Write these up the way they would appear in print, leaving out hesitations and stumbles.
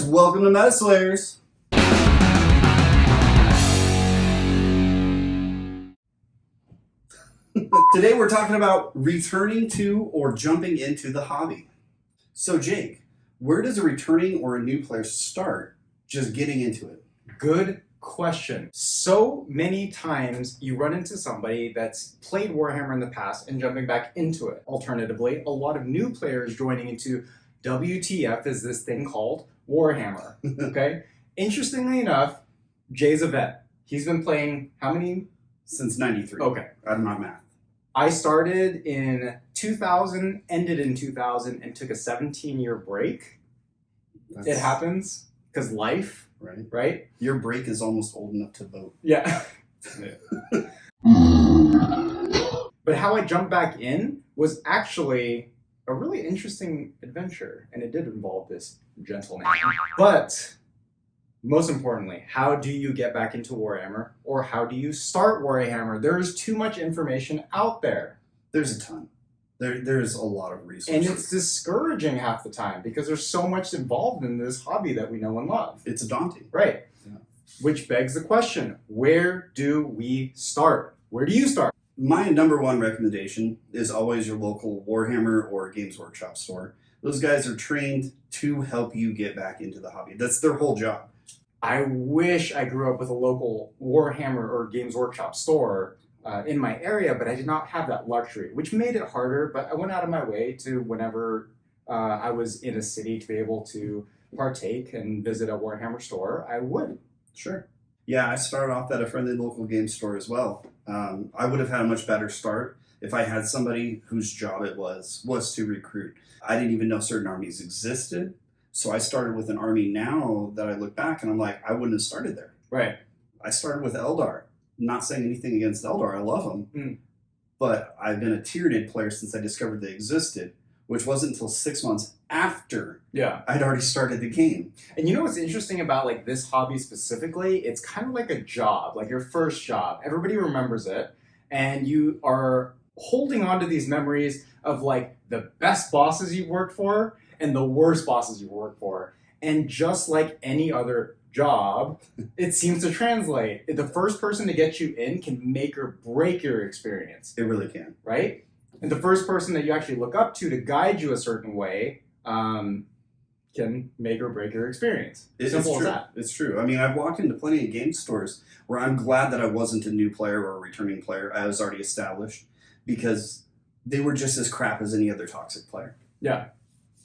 welcome to Meta Slayers. Today we're talking about returning to or jumping into the hobby. So Jake, where does a returning or a new player start just getting into it? Good question. So many times you run into somebody that's played Warhammer in the past and jumping back into it. Alternatively, a lot of new players joining into WTF is this thing called Warhammer. Okay? Interestingly enough, Jay's a vet. He's been playing how many? Since 93. Okay. I'm not math. I started in 2000, ended in 2000, and took a 17-year break. It happens because life, right? Your break is almost old enough to vote. Yeah. But how I jumped back in was actually a really interesting adventure, and it did involve this gentleman. But most importantly, how do you get back into Warhammer, or how do you start Warhammer? There's too much information out there. There's a ton. There's a lot of resources. And it's discouraging half the time because there's so much involved in this hobby that we know and love. It's daunting. Right. Yeah. Which begs the question, where do we start? Where do you start? My number one recommendation is always your local Warhammer or Games Workshop store. Those guys are trained to help you get back into the hobby. That's their whole job. I wish I grew up with a local Warhammer or Games Workshop store in my area, but I did not have that luxury, which made it harder, but I went out of my way to whenever I was in a city to be able to partake and visit a Warhammer store, I would. Sure. Yeah, I started off at a friendly local game store as well. I would have had a much better start if I had somebody whose job it was to recruit. I didn't even know certain armies existed, so I started with an army now that I look back and I'm like, I wouldn't have started there. Right. I started with Eldar. Not saying anything against Eldar, I love them, but I've been a Tyranid player since I discovered they existed, which wasn't until 6 months after I'd already started the game. And you know what's interesting about like this hobby specifically? It's kind of like a job, like your first job. Everybody remembers it, and you are holding on to these memories of like the best bosses you've worked for and the worst bosses you've worked for. And just like any other job, it seems to translate. The first person to get you in can make or break your experience. It really can. Right? And the first person that you actually look up to guide you a certain way can make or break your experience. Simple as that. It's true. I mean, I've walked into plenty of game stores where I'm glad that I wasn't a new player or a returning player. I was already established because they were just as crap as any other toxic player. Yeah.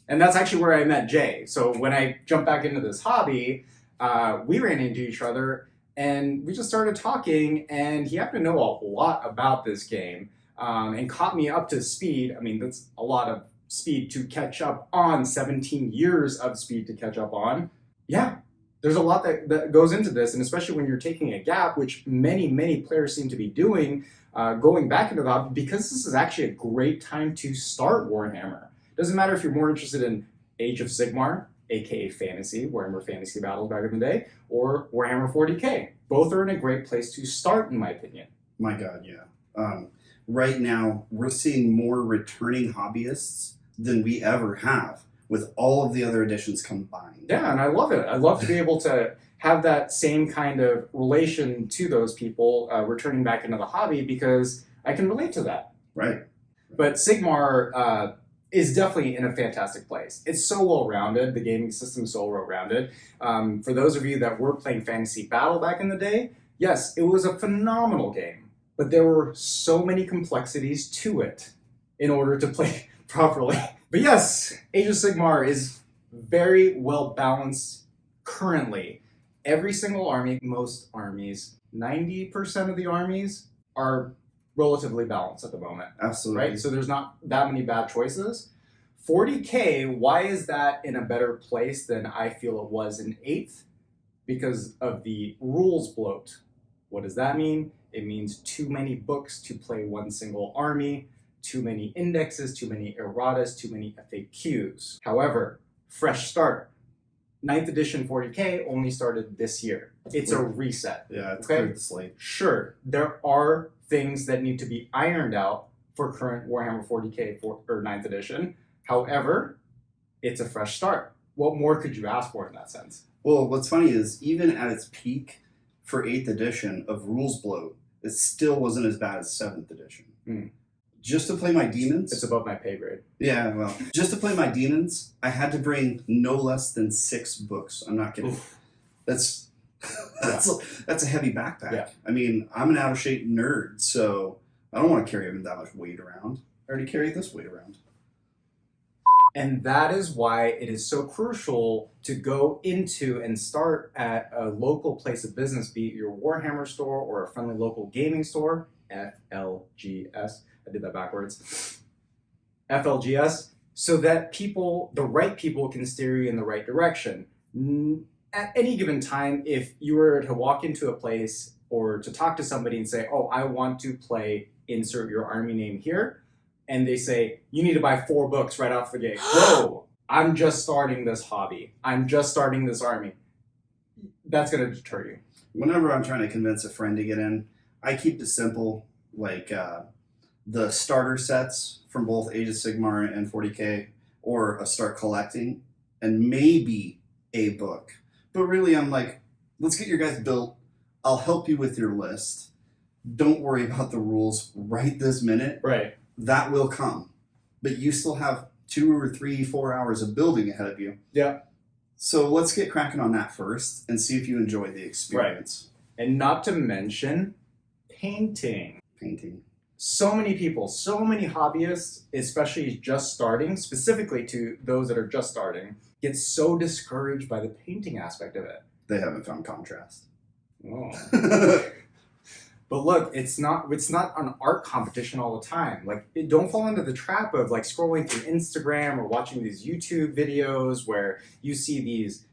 And that's actually where I met Jay. So when I jumped back into this hobby, we ran into each other and we just started talking, and he happened to know a lot about this game and caught me up to speed. I mean, that's a lot of speed to catch up on, 17 years of speed to catch up on. Yeah, there's a lot that goes into this, and especially when you're taking a gap, which many players seem to be doing, going back into the hobby, because this is actually a great time to start Warhammer. Doesn't matter if you're more interested in Age of Sigmar, aka Fantasy, Warhammer Fantasy Battles back in the day, or Warhammer 40k. Both are in a great place to start, in my opinion. My God, yeah. Right now, we're seeing more returning hobbyists than we ever have, with all of the other editions combined. Yeah, and I love it. I love to be able to have that same kind of relation to those people returning back into the hobby, because I can relate to that. Right. But Sigmar is definitely in a fantastic place. It's so well-rounded. The gaming system is so well-rounded. For those of you that were playing Fantasy Battle back in the day, yes, it was a phenomenal game, but there were so many complexities to it in order to play properly. But yes, Age of Sigmar is very well-balanced currently. Every single army, most armies, 90% of the armies are relatively balanced at the moment. Absolutely. Right? So there's not that many bad choices. 40k, why is that in a better place than I feel it was in 8th? Because of the rules bloat. What does that mean? It means too many books to play one single army, too many indexes, too many erratas, too many FAQs. However, fresh start. 9th edition 40k only started this year. It's a reset. Yeah, it's cleared the slate. Sure, there are things that need to be ironed out for current Warhammer 40k or 9th edition. However, it's a fresh start. what more could you ask for in that sense? Well, what's funny is even at its peak for 8th edition of Rules Bloat, it still wasn't as bad as 7th edition. Mm. Just to play my demons. It's above my pay grade. Yeah, well, just to play my demons, I had to bring no less than 6 books. I'm not kidding. Oof. That's a heavy backpack. Yeah. I mean, I'm an out of shape nerd, so I don't want to carry that much weight around. I already carry this weight around. And that is why it is so crucial to go into and start at a local place of business, be it your Warhammer store or a friendly local gaming store, FLGS. I did that backwards. FLGS, so that the right people can steer you in the right direction. At any given time, if you were to walk into a place or to talk to somebody and say, oh, I want to play, insert your army name here, and they say, you need to buy 4 books right off the gate. Whoa, I'm just starting this hobby. I'm just starting this army. That's going to deter you. Whenever I'm trying to convince a friend to get in, I keep it simple, like the starter sets from both Age of Sigmar and 40K, or start collecting, and maybe a book. But really, I'm like, let's get your guys built. I'll help you with your list. Don't worry about the rules right this minute. Right. That will come. But you still have 2 or 3, 4 hours of building ahead of you. Yeah. So let's get cracking on that first and see if you enjoy the experience. Right. And not to mention painting. Painting. So many people, so many hobbyists, especially just starting, specifically to those that are just starting, get so discouraged by the painting aspect of it. They haven't found contrast. Oh. But look, it's not an art competition all the time. Like, don't fall into the trap of like scrolling through Instagram or watching these YouTube videos where you see these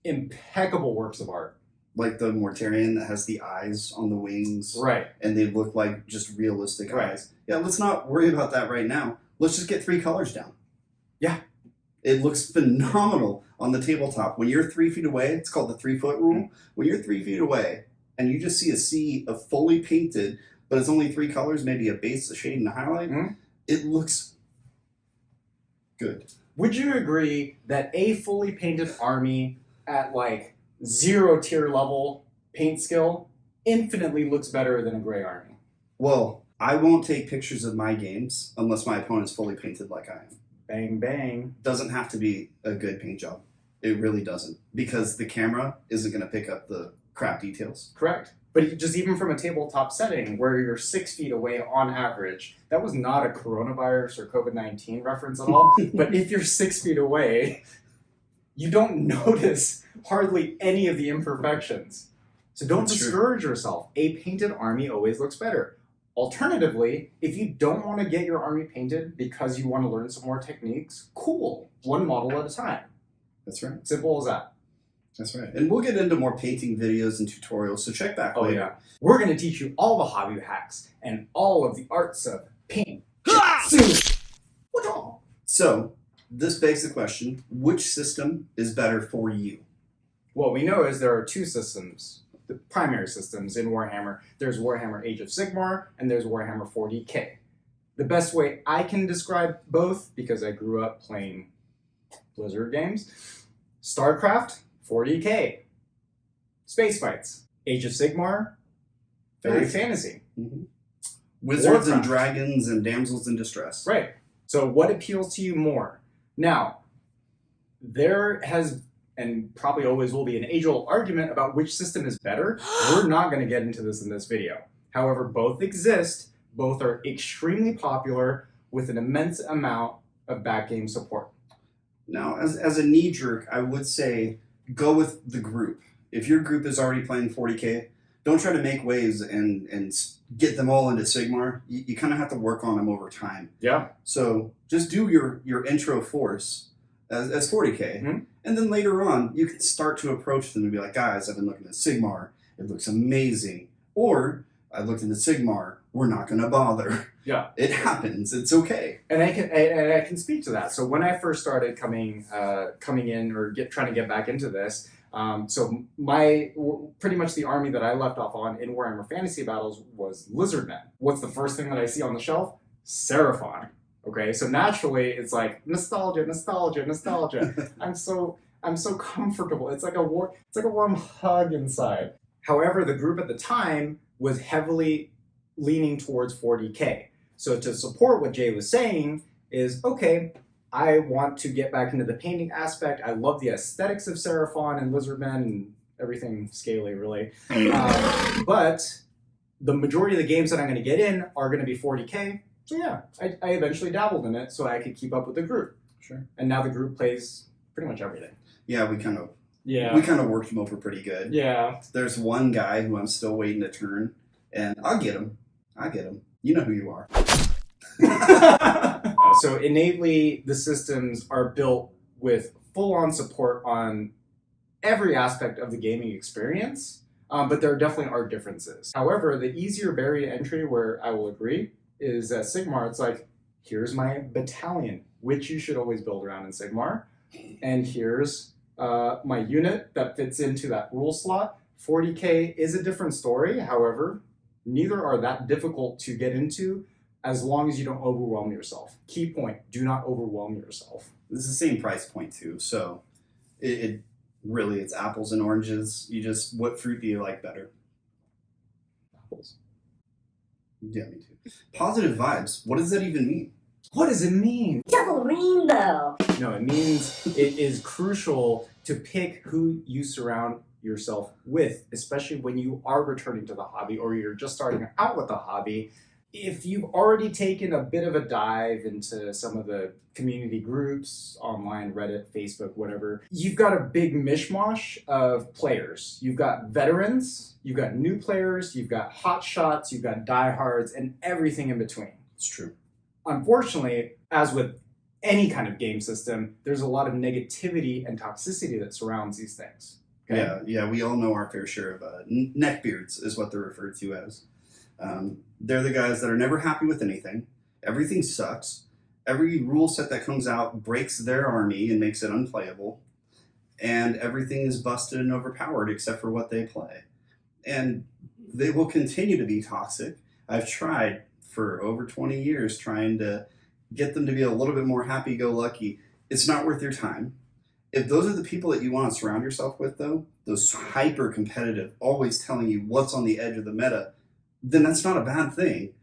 impeccable works of art. Like the Mortarion that has the eyes on the wings. Right. And they look like just realistic Right. eyes. Yeah, let's not worry about that right now. Let's just get 3 colors down. Yeah. It looks phenomenal on the tabletop. When you're 3 feet away, it's called the 3-foot rule. When you're 3 feet away and you just see a sea of fully painted, but it's only 3 colors, maybe a base, a shade, and a highlight, it looks good. Would you agree that a fully painted army at like 0 tier level paint skill infinitely looks better than a gray army? Well, I won't take pictures of my games unless my opponent's fully painted like I am. Bang, bang. Doesn't have to be a good paint job. It really doesn't. Because the camera isn't going to pick up the crap details. Correct. But just even from a tabletop setting where you're 6 feet away on average, that was not a coronavirus or COVID-19 reference at all. But if you're 6 feet away, you don't notice hardly any of the imperfections. So don't That's discourage yourself. A painted army always looks better. Alternatively, if you don't want to get your army painted because you want to learn some more techniques, cool. 1 model at a time. That's right. Simple as that. That's right. And we'll get into more painting videos and tutorials, so check back later. Yeah. We're going to teach you all the hobby hacks and all of the arts of paint. So, this begs the question, which system is better for you? What we know is there are 2 systems, the primary systems in Warhammer. There's Warhammer Age of Sigmar, and there's Warhammer 40K. The best way I can describe both, because I grew up playing Blizzard games, StarCraft, 40K. Space fights. Age of Sigmar, very fantasy. Mm-hmm. Wizards Warcraft. and dragons and damsels in distress. Right. So what appeals to you more? Now, there has, and probably always will be, an age-old argument about which system is better. We're not going to get into this in this video. However, both exist. Both are extremely popular with an immense amount of back-game support. Now, as a knee-jerk, I would say go with the group. If your group is already playing 40K, don't try to make waves and get them all into Sigmar. You kind of have to work on them over time. Yeah. So just do your intro force as 40K. And then later on, you can start to approach them and be like, guys, I've been looking at Sigmar. It looks amazing. Or, I looked into Sigmar. We're not going to bother. Yeah. It happens. It's okay. And I can speak to that. So when I first started coming in or trying to get back into this, so pretty much the army that I left off on in Warhammer Fantasy Battles was Lizardmen. What's the first thing that I see on the shelf? Seraphon. Okay, so naturally it's like nostalgia, nostalgia, nostalgia. I'm so comfortable. It's like a warm hug inside. However, the group at the time was heavily leaning towards 40K. So to support what Jay was saying is, okay, I want to get back into the painting aspect. I love the aesthetics of Seraphon and Lizardmen and everything scaly, really. But the majority of the games that I'm going to get in are going to be 40K. So yeah, I eventually dabbled in it so I could keep up with the group. Sure. And now the group plays pretty much everything. Yeah, we kind Yeah. of worked him over pretty good. Yeah. There's one guy who I'm still waiting to turn, and I'll get him. You know who you are. So innately, the systems are built with full-on support on every aspect of the gaming experience, but there definitely are differences. However, the easier barrier to entry, where I will agree, is that Sigmar, it's like, here's my battalion, which you should always build around in Sigmar, and here's my unit that fits into that rule slot. 40K is a different story, however, neither are that difficult to get into as long as you don't overwhelm yourself. Key point, do not overwhelm yourself. It's the same price point too, so it really, it's apples and oranges. What fruit do you like better? Apples. Yeah, me too. Positive vibes. What does that even mean? What does it mean? Double rainbow. No, it means it is crucial to pick who you surround yourself with, especially when you are returning to the hobby or you're just starting out with the hobby. If you've already taken a bit of a dive into some of the community groups, online, Reddit, Facebook, whatever, you've got a big mishmash of players. You've got veterans, you've got new players, you've got hotshots, you've got diehards, and everything in between. It's true. Unfortunately, as with any kind of game system, there's a lot of negativity and toxicity that surrounds these things. Okay? Yeah, we all know our fair share of neckbeards is what they're referred to as. They're the guys that are never happy with anything. Everything sucks. Every rule set that comes out breaks their army and makes it unplayable. And everything is busted and overpowered except for what they play. And they will continue to be toxic. I've tried for over 20 years trying to get them to be a little bit more happy-go-lucky. It's not worth your time. If those are the people that you want to surround yourself with, though, those hyper-competitive, always telling you what's on the edge of the meta, then that's not a bad thing.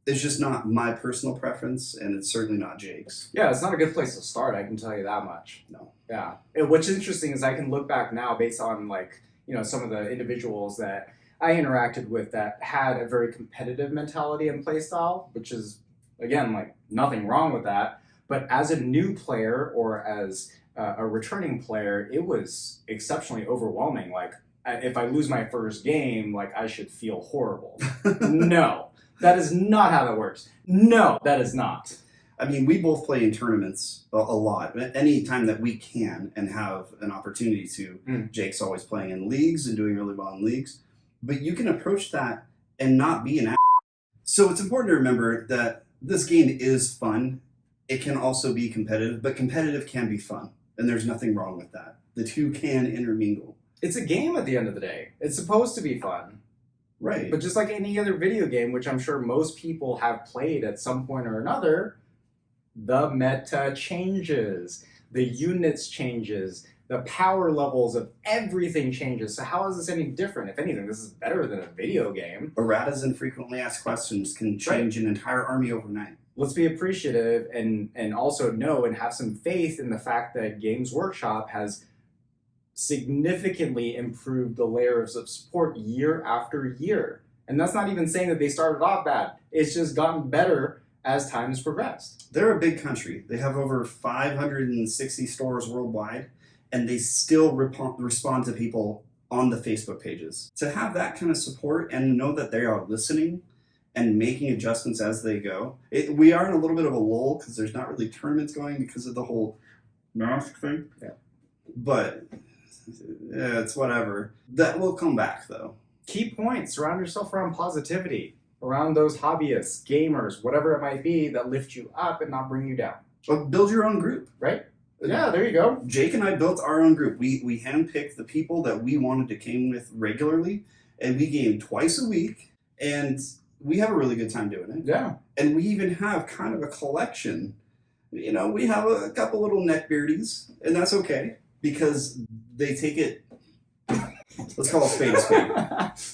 It's just not my personal preference, and it's certainly not Jake's. Yeah, it's not a good place to start, I can tell you that much. No. Yeah. And what's interesting is I can look back now based on, like, you know, some of the individuals that I interacted with that had a very competitive mentality and play style, which is, again, like, nothing wrong with that. But as a new player or as a returning player, it was exceptionally overwhelming. Like, if I lose my first game, like, I should feel horrible. No, that is not how that works. No, that is not. I mean, we both play in tournaments a lot. Any time that we can and have an opportunity to. Jake's always playing in leagues and doing really well in leagues. But you can approach that and not be an ass. So it's important to remember that this game is fun. It can also be competitive, but competitive can be fun. And there's nothing wrong with that. The two can intermingle. It's a game at the end of the day. It's supposed to be fun. Right. But just like any other video game, which I'm sure most people have played at some point or another, the meta changes. The units changes. The power levels of everything changes. So how is this any different? If anything, this is better than a video game. Erratas and frequently asked questions can change an entire army overnight. Let's be appreciative and also know and have some faith in the fact that Games Workshop has significantly improved the layers of support year after year. And that's not even saying that they started off bad. It's just gotten better as time has progressed. They're a big country. They have over 560 stores worldwide, and they still respond to people on the Facebook pages. To have that kind of support and know that they are listening and making adjustments as they go. We are in a little bit of a lull because there's not really tournaments going because of the whole mask thing. Yeah. But it's whatever. That will come back, though. Key points, surround yourself around positivity, around those hobbyists, gamers, whatever it might be that lift you up and not bring you down. But build your own group. Right? Yeah, there you go. Jake and I built our own group. We handpicked the people that we wanted to game with regularly, and we gamed twice a week. And we have a really good time doing it. Yeah. And we even have kind of a collection. You know, we have a couple little neckbeardies, and that's okay because they take it. Let's call a spade a spade.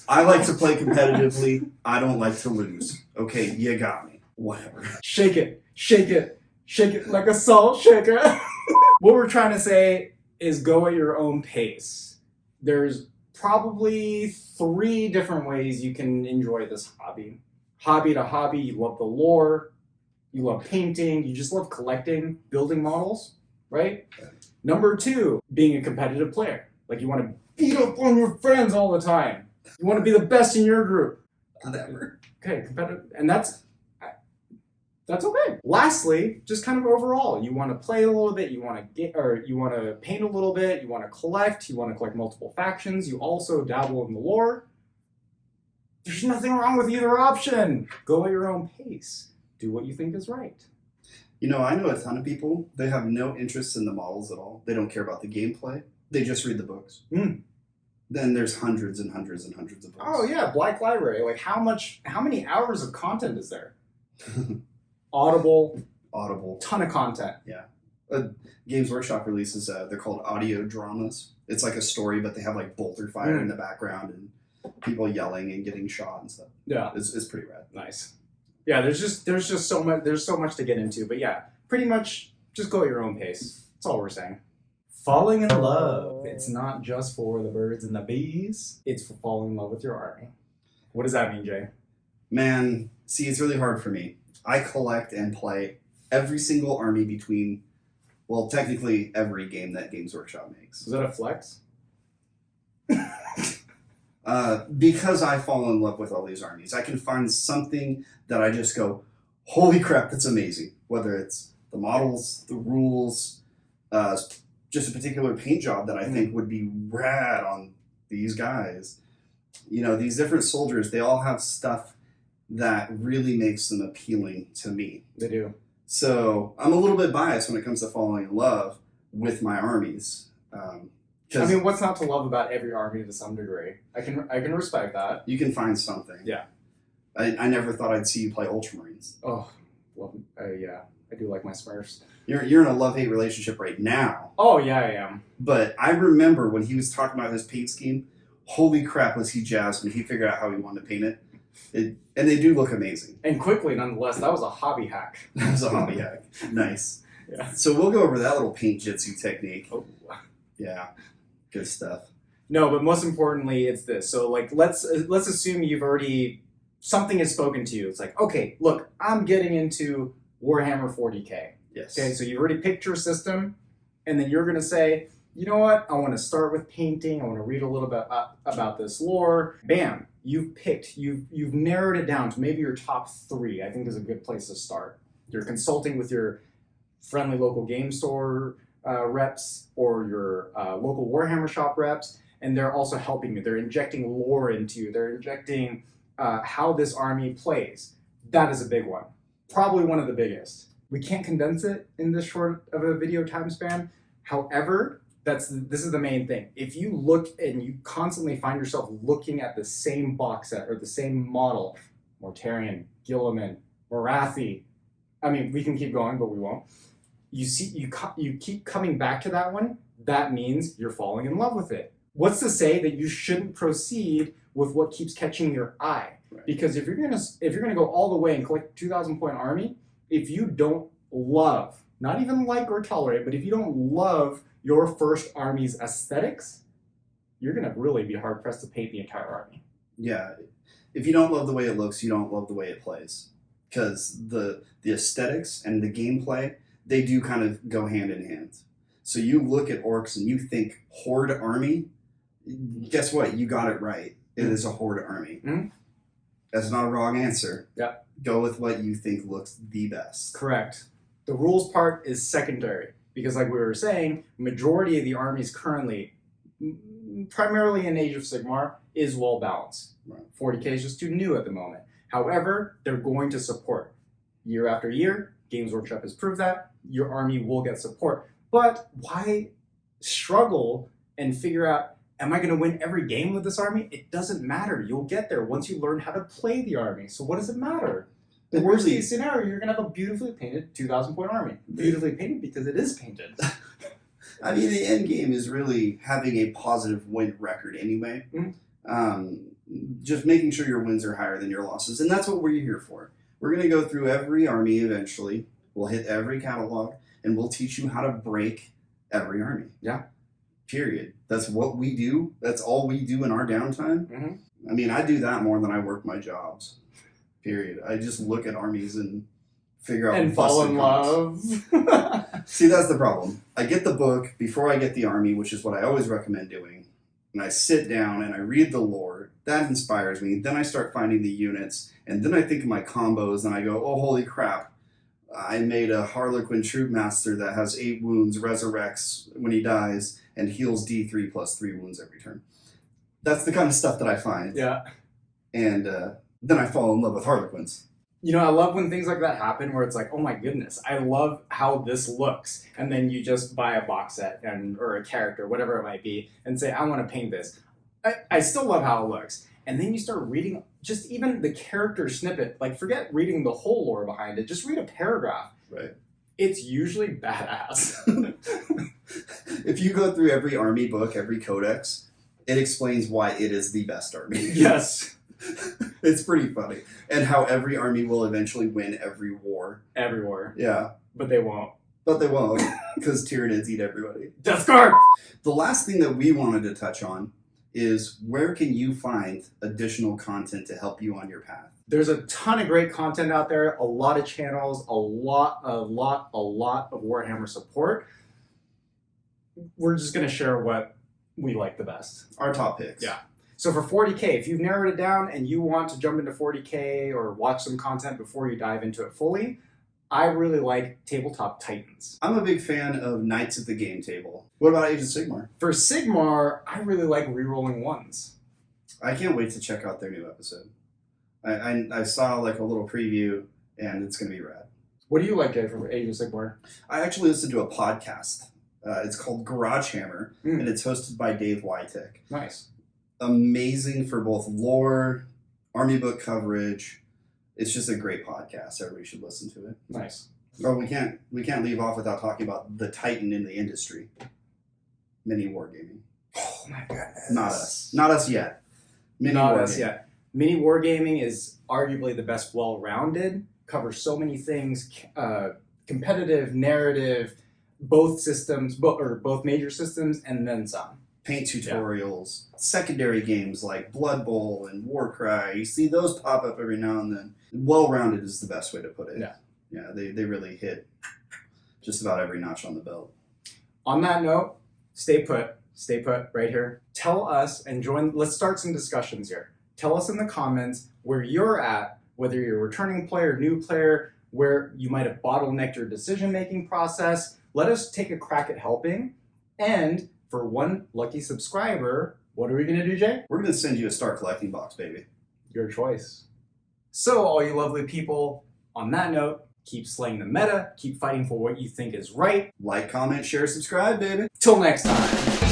I like to play competitively. I don't like to lose. Okay, you got me. Whatever. Shake it, shake it, shake it like a salt shaker. What we're trying to say is go at your own pace. There's probably 3 different ways you can enjoy this hobby. Hobby to hobby, you love the lore, you love painting, you just love collecting, building models, right? Number 2, being a competitive player. Like you want to beat up on your friends all the time. You want to be the best in your group. Whatever. Okay, competitive, and that's okay. Lastly, just kind of overall, you want to play a little bit, you want to paint a little bit, you want to collect multiple factions, you also dabble in the lore. There's nothing wrong with either option. Go at your own pace. Do what you think is right. You know, I know a ton of people, they have no interest in the models at all. They don't care about the gameplay. They just read the books. Then there's hundreds and hundreds and hundreds of books. Oh yeah, Black Library. Like how many hours of content is there? Audible, ton of content. Yeah. Games Workshop releases, they're called audio dramas. It's like a story, but they have like bolter fire in the background and people yelling and getting shot and stuff. Yeah. It's pretty rad. Nice. Yeah, there's just so much to get into. But yeah, pretty much just go at your own pace. That's all we're saying. Falling in love. It's not just for the birds and the bees. It's for falling in love with your army. What does that mean, Jay? Man, see, it's really hard for me. I collect and play every single army between, well, technically every game that Games Workshop makes. Is that a flex? Because I fall in love with all these armies. I can find something that I just go, holy crap, that's amazing. Whether it's the models, the rules, just a particular paint job that I think would be rad on these guys. You know, these different soldiers, they all have stuff that really makes them appealing to me. They do. So I'm a little bit biased when it comes to falling in love with my armies. I mean, what's not to love about every army to some degree? I can respect that. You can find something. Yeah. I never thought I'd see you play Ultramarines. Oh, well, yeah. I do like my Smurfs. You're in a love-hate relationship right now. Oh, yeah, I am. But I remember when he was talking about his paint scheme, holy crap was he jazzed when he figured out how he wanted to paint it. And they do look amazing. And quickly, nonetheless. That was a hobby hack. That was a hobby hack. Nice. Yeah. So we'll go over that little paint jitsu technique. Oh. Yeah. Good stuff. No, but most importantly, it's this. So, like, let's assume you've already, something has spoken to you. It's like, okay, look, I'm getting into Warhammer 40K. Yes. Okay, so you've already picked your system, and then you're going to say, you know what, I want to start with painting, I want to read a little bit about this lore. Bam, you've picked, you've narrowed it down to maybe your top 3, I think is a good place to start. You're consulting with your friendly local game store reps or your local Warhammer shop reps, and they're also helping you. They're injecting lore into you. They're injecting how this army plays. That is a big one. Probably one of the biggest. We can't condense it in this short of a video time span. However, this is the main thing. If you look and you constantly find yourself looking at the same box set or the same model, Mortarion, Guilliman, Morathi, I mean, we can keep going, but we won't. You keep coming back to that one, that means you're falling in love with it. What's to say that you shouldn't proceed with what keeps catching your eye? Right. Because if you're gonna go all the way and collect 2,000 point army, if you don't love, not even like or tolerate, but if you don't love your first army's aesthetics, you're gonna really be hard pressed to paint the entire army. Yeah. If you don't love the way it looks, you don't love the way it plays. Because the aesthetics and the gameplay, they do kind of go hand in hand. So you look at orcs and you think horde army, guess what? You got it right. It is a horde army. Mm-hmm. That's not a wrong answer. Yeah. Go with what you think looks the best. Correct. The rules part is secondary because, like we were saying, majority of the armies currently, primarily in Age of Sigmar, is well balanced. Right. 40K is just too new at the moment. However, they're going to support. Year after year, Games Workshop has proved that. Your army will get support. But why struggle and figure out Am I going to win every game with this army? It doesn't matter. You'll get there once you learn how to play the army. So what does it matter? The worst case scenario, you're going to have a beautifully painted 2,000 point army. Beautifully painted because it is painted. I mean, the end game is really having a positive win record anyway. Just making sure your wins are higher than your losses. And that's what we're here for. We're going to go through every army eventually. We'll hit every catalog, and we'll teach you how to break every army. Yeah. Period. That's what we do. That's all we do in our downtime. I mean, I do that more than I work my jobs. Period. I just look at armies and figure out and fall in love. See, that's the problem. I get the book before I get the army, which is what I always recommend doing. And I sit down and I read the lore. That inspires me. Then I start finding the units. And then I think of my combos and I go, oh, holy crap. I made a Harlequin Troop Master that has 8 wounds, resurrects when he dies, and heals D3 plus 3 wounds every turn. That's the kind of stuff that I find. Yeah. And then I fall in love with Harlequins. You know, I love when things like that happen where it's like, oh my goodness, I love how this looks. And then you just buy a box set or a character, whatever it might be, and say, I want to paint this. I still love how it looks. And then you start reading just even the character snippet. Like, forget reading the whole lore behind it. Just read a paragraph. Right. It's usually badass. If you go through every army book, every codex, it explains why it is the best army. Yes. It's pretty funny. And how every army will eventually win every war. Every war. Yeah. But they won't. But they won't, because Tyranids eat everybody. Death Guard! The last thing that we wanted to touch on is where can you find additional content to help you on your path? There's a ton of great content out there, a lot of channels, a lot of Warhammer support. We're just going to share what we like the best. Our top picks. Yeah. So for 40K, if you've narrowed it down and you want to jump into 40K or watch some content before you dive into it fully, I really like Tabletop Titans. I'm a big fan of Knights at the Game Table. What about Age of Sigmar? For Sigmar, I really like rerolling ones. I can't wait to check out their new episode. I saw like a little preview, and it's going to be rad. What do you like, Jay, for Age of Sigmar? I actually listened to a podcast. It's called Garage Hammer, and it's hosted by Dave Wytick. Nice. Amazing for both lore, army book coverage. It's just a great podcast. Everybody should listen to it. Nice. Oh, we can't leave off without talking about the titan in the industry. Mini wargaming. Oh my goodness. Not us yet. Not us yet. Mini wargaming is arguably the best well-rounded. Covers so many things. Competitive, narrative, both systems, both major systems, and then some. Paint tutorials, secondary games like Blood Bowl and Warcry. You see those pop up every now and then. Well-rounded is the best way to put it. Yeah. Yeah, they really hit just about every notch on the belt. On that note, stay put right here. Tell us and join, let's start some discussions here. Tell us in the comments where you're at, whether you're a returning player, new player, where you might have bottlenecked your decision-making process. Let us take a crack at helping. And for one lucky subscriber, what are we going to do, Jay? We're going to send you a Star Collecting box, baby. Your choice. So, all you lovely people, on that note, keep slaying the meta, keep fighting for what you think is right. Like, comment, share, subscribe, baby. Till next time.